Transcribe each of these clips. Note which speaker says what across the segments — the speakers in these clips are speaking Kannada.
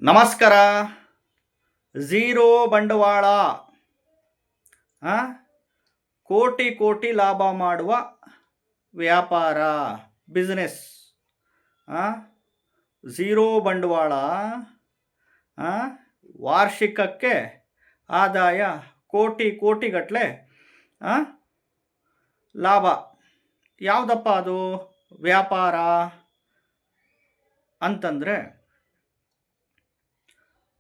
Speaker 1: ನಮಸ್ಕಾರ. ಝೀರೋ ಬಂಡವಾಳ, ಆ, ಕೋಟಿ ಕೋಟಿ ಲಾಭ ಮಾಡುವ ವ್ಯಾಪಾರ, ಬಿಸ್ನೆಸ್. ಝೀರೋ ಬಂಡವಾಳ, ಆ, ವಾರ್ಷಿಕಕ್ಕೆ ಆದಾಯ ಕೋಟಿ ಕೋಟಿಗಟ್ಟಲೆ ಲಾಭ. ಯಾವುದಪ್ಪ ಅದು ವ್ಯಾಪಾರ ಅಂತಂದರೆ,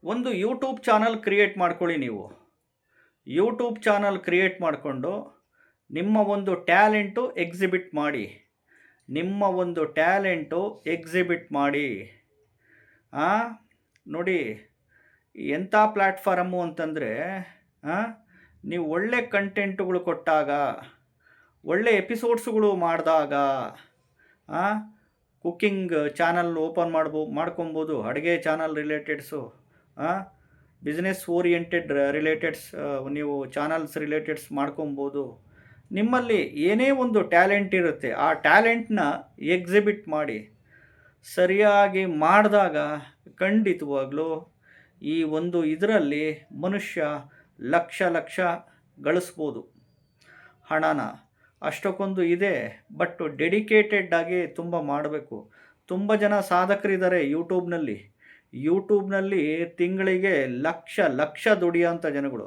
Speaker 1: ಒಂದು ಯೂಟ್ಯೂಬ್ ಚಾನಲ್ ಕ್ರಿಯೇಟ್ ಮಾಡ್ಕೊಳ್ಳಿ. ನೀವು ಯೂಟ್ಯೂಬ್ ಚಾನಲ್ ಕ್ರಿಯೇಟ್ ಮಾಡಿಕೊಂಡು ನಿಮ್ಮ ಒಂದು ಟ್ಯಾಲೆಂಟು ಎಕ್ಸಿಬಿಟ್ ಮಾಡಿ. ನೋಡಿ, ಎಂಥ ಪ್ಲ್ಯಾಟ್ಫಾರಮ್ಮು ಅಂತಂದರೆ, ನೀವು ಒಳ್ಳೆ ಕಂಟೆಂಟುಗಳು ಕೊಟ್ಟಾಗ, ಒಳ್ಳೆ ಎಪಿಸೋಡ್ಸ್ಗಳು ಮಾಡಿದಾಗ, ಕುಕ್ಕಿಂಗ್ ಚಾನಲ್ ಓಪನ್ ಮಾಡ್ಕೊಬೋದು, ಅಡುಗೆ ಚಾನಲ್ ರಿಲೇಟೆಡ್ಸು, ಬಿಸ್ನೆಸ್ ಓರಿಯೆಂಟೆಡ್ ರಿಲೇಟೆಡ್ಸ್ ನೀವು ಚಾನಲ್ಸ್ ರಿಲೇಟೆಡ್ಸ್ ಮಾಡ್ಕೊಬೋದು. ನಿಮ್ಮಲ್ಲಿ ಏನೇ ಒಂದು ಟ್ಯಾಲೆಂಟ್ ಇರುತ್ತೆ, ಆ ಟ್ಯಾಲೆಂಟ್ನ ಎಕ್ಸಿಬಿಟ್ ಮಾಡಿ. ಸರಿಯಾಗಿ ಮಾಡಿದಾಗ ಖಂಡಿತವಾಗ್ಲೂ ಈ ಒಂದು ಇದರಲ್ಲಿ ಮನುಷ್ಯ ಲಕ್ಷ ಲಕ್ಷ ಗಳಿಸ್ಬೋದು ಹಣನ. ಅಷ್ಟಕ್ಕೊಂದು ಇದೆ, ಬಟ್ ಡೆಡಿಕೇಟೆಡ್ ಆಗಿ ತುಂಬ ಮಾಡಬೇಕು. ತುಂಬ ಜನ ಸಾಧಕರಿದ್ದಾರೆ ಯೂಟ್ಯೂಬ್ನಲ್ಲಿ ತಿಂಗಳಿಗೆ ಲಕ್ಷ ಲಕ್ಷ ದುಡಿಯೋಂಥ ಜನಗಳು.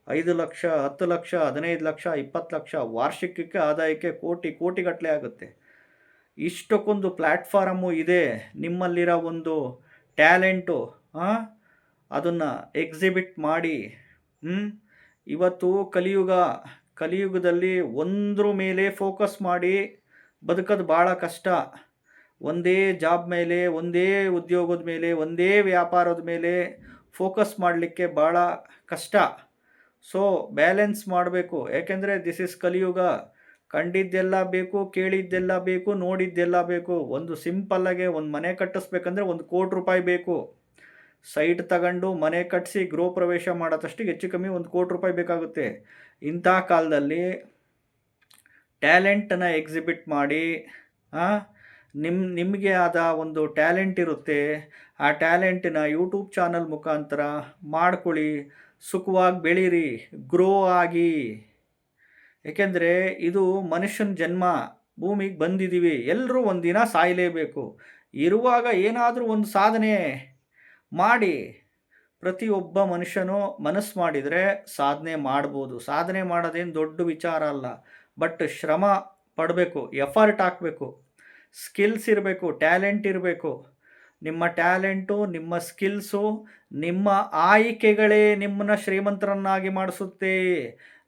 Speaker 1: 5 ಲಕ್ಷ, 10 ಲಕ್ಷ, 15 ಲಕ್ಷ, 20 ಲಕ್ಷ ವಾರ್ಷಿಕಕ್ಕೆ ಆದಾಯಕ್ಕೆ ಕೋಟಿಗಟ್ಟಲೆ ಆಗುತ್ತೆ. ಇಷ್ಟಕ್ಕೊಂದು ಪ್ಲ್ಯಾಟ್ಫಾರಮ್ಮು ಇದೆ. ನಿಮ್ಮಲ್ಲಿರೋ ಒಂದು ಟ್ಯಾಲೆಂಟು ಅದನ್ನು ಎಕ್ಸಿಬಿಟ್ ಮಾಡಿ. ಇವತ್ತು ಕಲಿಯುಗದಲ್ಲಿ ಒಂದ್ರ ಮೇಲೆ ಫೋಕಸ್ ಮಾಡಿ ಬದುಕೋದು ಭಾಳ ಕಷ್ಟ. ಒಂದೇ ಜಾಬ್ ಮೇಲೆ, ಒಂದೇ ಉದ್ಯೋಗದ ಮೇಲೆ, ಒಂದೇ ವ್ಯಾಪಾರದ ಮೇಲೆ ಫೋಕಸ್ ಮಾಡಲಿಕ್ಕೆ ಭಾಳ ಕಷ್ಟ. ಸೊ ಬ್ಯಾಲೆನ್ಸ್ ಮಾಡಬೇಕು. ಯಾಕೆಂದರೆ ದಿಸ್ ಇಸ್ ಕಲಿಯುಗ. ಕಂಡಿದ್ದೆಲ್ಲ ಬೇಕು, ಕೇಳಿದ್ದೆಲ್ಲ ಬೇಕು, ನೋಡಿದ್ದೆಲ್ಲ ಬೇಕು. ಒಂದು ಸಿಂಪಲ್ಲಾಗೆ ಒಂದು ಮನೆ ಕಟ್ಟಿಸ್ಬೇಕಂದ್ರೆ 1 ಕೋಟಿ ರೂಪಾಯಿ ಬೇಕು. ಸೈಟ್ ತಗೊಂಡು ಮನೆ ಕಟ್ಟಿಸಿ ಗೃಹ ಪ್ರವೇಶ ಮಾಡೋದಷ್ಟಿಗೆ ಹೆಚ್ಚು ಕಮ್ಮಿ 1 ಕೋಟಿ ರೂಪಾಯಿ ಬೇಕಾಗುತ್ತೆ. ಇಂಥ ಕಾಲದಲ್ಲಿ ಟ್ಯಾಲೆಂಟನ್ನು ಎಕ್ಸಿಬಿಟ್ ಮಾಡಿ. ನಿಮಗೆ ಆದ ಒಂದು ಟ್ಯಾಲೆಂಟ್ ಇರುತ್ತೆ, ಆ ಟ್ಯಾಲೆಂಟನ್ನ ಯೂಟ್ಯೂಬ್ ಚಾನಲ್ ಮುಖಾಂತರ ಮಾಡ್ಕೊಳ್ಳಿ. ಸುಖವಾಗಿ ಬೆಳೀರಿ, ಗ್ರೋ ಆಗಿ. ಏಕೆಂದರೆ ಇದು ಮನುಷ್ಯನ ಜನ್ಮ. ಭೂಮಿಗೆ ಬಂದಿದ್ದೀವಿ, ಎಲ್ಲರೂ ಒಂದಿನ ಸಾಯಲೇಬೇಕು. ಇರುವಾಗ ಏನಾದರೂ ಒಂದು ಸಾಧನೆ ಮಾಡಿ. ಪ್ರತಿಯೊಬ್ಬ ಮನುಷ್ಯನೂ ಮನಸ್ಸು ಮಾಡಿದರೆ ಸಾಧನೆ ಮಾಡ್ಬೋದು. ಸಾಧನೆ ಮಾಡೋದೇನು ದೊಡ್ಡ ವಿಚಾರ ಅಲ್ಲ, ಬಟ್ ಶ್ರಮ ಪಡಬೇಕು, ಎಫರ್ಟ್ ಹಾಕಬೇಕು, ಸ್ಕಿಲ್ಸ್ ಇರಬೇಕು, ಟ್ಯಾಲೆಂಟ್ ಇರಬೇಕು. ನಿಮ್ಮ ಟ್ಯಾಲೆಂಟು, ನಿಮ್ಮ ಸ್ಕಿಲ್ಸು, ನಿಮ್ಮ ಆಯ್ಕೆಗಳೇ ನಿಮ್ಮನ್ನು ಶ್ರೀಮಂತರನ್ನಾಗಿ ಮಾಡಿಸುತ್ತೆ.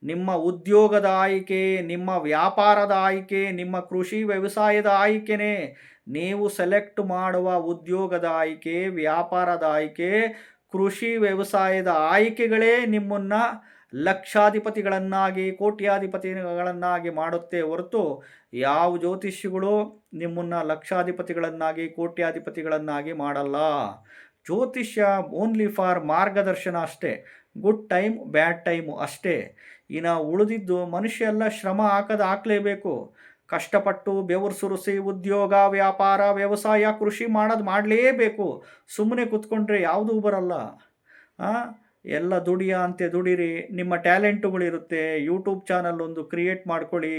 Speaker 1: ನಿಮ್ಮ ಉದ್ಯೋಗದ ಆಯ್ಕೆ, ನಿಮ್ಮ ವ್ಯಾಪಾರದ ಆಯ್ಕೆ, ನಿಮ್ಮ ಕೃಷಿ ವ್ಯವಸಾಯದ ಆಯ್ಕೆನೇ. ನೀವು ಸೆಲೆಕ್ಟ್ ಮಾಡುವ ಉದ್ಯೋಗದ ಆಯ್ಕೆ, ವ್ಯಾಪಾರದ ಆಯ್ಕೆ, ಕೃಷಿ ವ್ಯವಸಾಯದ ಆಯ್ಕೆಗಳೇ ನಿಮ್ಮನ್ನು ಲಕ್ಷಾಧಿಪತಿಗಳನ್ನಾಗಿ, ಕೋಟ್ಯಾಧಿಪತಿಗಳನ್ನಾಗಿ ಮಾಡುತ್ತೆ ಹೊರತು ಯಾವ ಜ್ಯೋತಿಷಿಗಳು ನಿಮ್ಮನ್ನು ಲಕ್ಷಾಧಿಪತಿಗಳನ್ನಾಗಿ, ಕೋಟ್ಯಾಧಿಪತಿಗಳನ್ನಾಗಿ ಮಾಡಲ್ಲ. ಜ್ಯೋತಿಷ್ಯ ಓನ್ಲಿ ಫಾರ್ ಮಾರ್ಗದರ್ಶನ ಅಷ್ಟೇ. ಗುಡ್ ಟೈಮ್, ಬ್ಯಾಡ್ ಟೈಮು ಅಷ್ಟೇ. ಇನ್ನು ಉಳಿದಿದ್ದು ಮನುಷ್ಯ ಎಲ್ಲ ಶ್ರಮ ಹಾಕಲೇಬೇಕು. ಕಷ್ಟಪಟ್ಟು ಬೆವರು ಸುರಿಸಿ ಉದ್ಯೋಗ, ವ್ಯಾಪಾರ, ವ್ಯವಸಾಯ, ಕೃಷಿ ಮಾಡಲೇಬೇಕು. ಸುಮ್ಮನೆ ಕೂತ್ಕೊಂಡ್ರೆ ಯಾವುದೂ ಬರಲ್ಲ. ಎಲ್ಲ ದುಡಿರಿ. ನಿಮ್ಮ ಟ್ಯಾಲೆಂಟುಗಳಿರುತ್ತೆ. ಯೂಟ್ಯೂಬ್ ಚಾನಲ್ ಒಂದು ಕ್ರಿಯೇಟ್ ಮಾಡ್ಕೊಳ್ಳಿ,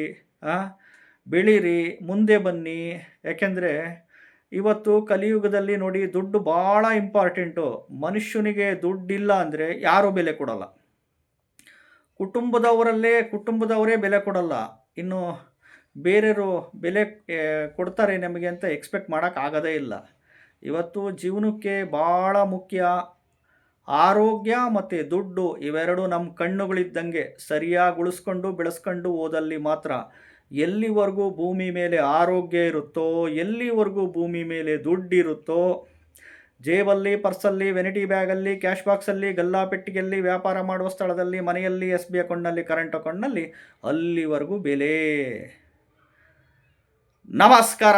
Speaker 1: ಬೆಳೀರಿ, ಮುಂದೆ ಬನ್ನಿ. ಯಾಕೆಂದರೆ ಇವತ್ತು ಕಲಿಯುಗದಲ್ಲಿ ನೋಡಿ, ದುಡ್ಡು ಭಾಳ ಇಂಪಾರ್ಟೆಂಟು. ಮನುಷ್ಯನಿಗೆ ದುಡ್ಡಿಲ್ಲ ಅಂದರೆ ಯಾರೂ ಬೆಲೆ ಕೊಡಲ್ಲ. ಕುಟುಂಬದವರೇ ಬೆಲೆ ಕೊಡಲ್ಲ. ಇನ್ನು ಬೇರೆಯವರು ಬೆಲೆ ಕೊಡ್ತಾರೆ ನಮಗೆ ಅಂತ ಎಕ್ಸ್ಪೆಕ್ಟ್ ಮಾಡೋಕ್ಕಾಗೋದೇ ಇಲ್ಲ. ಇವತ್ತು ಜೀವನಕ್ಕೆ ಭಾಳ ಮುಖ್ಯ ಆರೋಗ್ಯ ಮತ್ತು ದುಡ್ಡು. ಇವೆರಡು ನಮ್ಮ ಕಣ್ಣುಗಳಿದ್ದಂಗೆ. ಸರಿಯಾಗಿ ಉಳಿಸ್ಕೊಂಡು ಬೆಳೆಸ್ಕೊಂಡು ಹೋದಲ್ಲಿ ಮಾತ್ರ. ಎಲ್ಲಿವರೆಗೂ ಭೂಮಿ ಮೇಲೆ ಆರೋಗ್ಯ ಇರುತ್ತೋ, ಎಲ್ಲಿವರೆಗೂ ಭೂಮಿ ಮೇಲೆ ದುಡ್ಡಿರುತ್ತೋ, ಜೇಬಲ್ಲಿ, ಪರ್ಸಲ್ಲಿ, ವೆನಿಟಿ ಬ್ಯಾಗಲ್ಲಿ, ಕ್ಯಾಶ್ ಬಾಕ್ಸಲ್ಲಿ, ಗಲ್ಲಾಪೆಟ್ಟಿಗೆಯಲ್ಲಿ, ವ್ಯಾಪಾರ ಮಾಡುವ ಸ್ಥಳದಲ್ಲಿ, ಮನೆಯಲ್ಲಿ, SBI ಅಕೌಂಟ್ನಲ್ಲಿ, ಕರೆಂಟ್ ಅಕೌಂಟ್ನಲ್ಲಿ, ಅಲ್ಲಿವರೆಗೂ ಬೆಲೆ. ನಮಸ್ಕಾರ.